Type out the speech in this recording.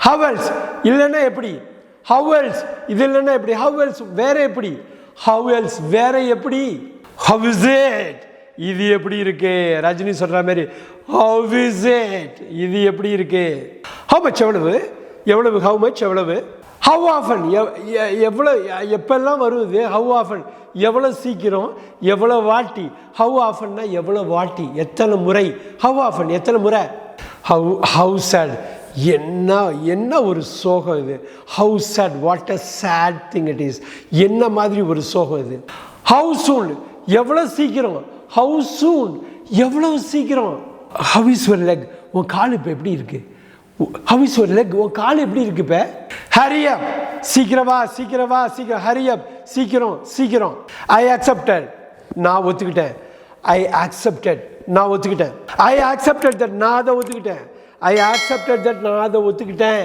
Have else இல்லைன்னா எப்படி, have else இது இல்லைன்னா எப்படி, ஹவ் எல்ஸ் வேற எப்படி, ஹவ் எல்ஸ் வேற எப்படி, ஹவ் இஸ் இட் இது எப்படி இருக்கு, ரஜினி சொல்ற மாதிரி ஹவ் இஸ் இட் இது எப்படி இருக்கு, ஹவ் மச் எவ்வளவு, எவ்வளவு ஹவ் மச் எவ்வளவு, ஹவ் ஆஃபன் எவ்வளோ எப்பெல்லாம் வருது, ஹவ் ஆஃபன் எவ்வளோ சீக்கிரம், எவ்வளோ வாட்டி, ஹவ் ஆஃபன்னா எவ்வளோ வாட்டி எத்தனை முறை, ஹவ் ஆஃபன் எத்தனை முறை, ஹவ் சேட் என்ன என்ன ஒரு சோகம் இது, how sad what a sad thing it is என்ன மாதிரி ஒரு சோகம் இது, ஹவ் சூன் எவ்வளோ சீக்கிரம், ஹவ் சூன் எவ்வளோ சீக்கிரம், ஹவ் இஸ் யுவர் லெக் உன் கால் இப்போ எப்படி இருக்கு, ஹவ் இஸ் யுவர் லெக் உன் கால் எப்படி இருக்கு இப்போ, ஹரி அப் சீக்கிரவா சீக்கிரவா சீக்கிரம், ஹரி அப் சீக்கிரம் சீக்கிரம், ஐ அக்செப்டட் நான் ஒத்துக்கிட்டேன், ஐ அக்செப்டட் நான் ஒத்துக்கிட்டேன், ஐ அக்செப்டட் தட் நான் அதை ஒத்துக்கிட்டேன், ஐ அக்செப்டட் தட் நான் அதை ஒத்துக்கிட்டேன்.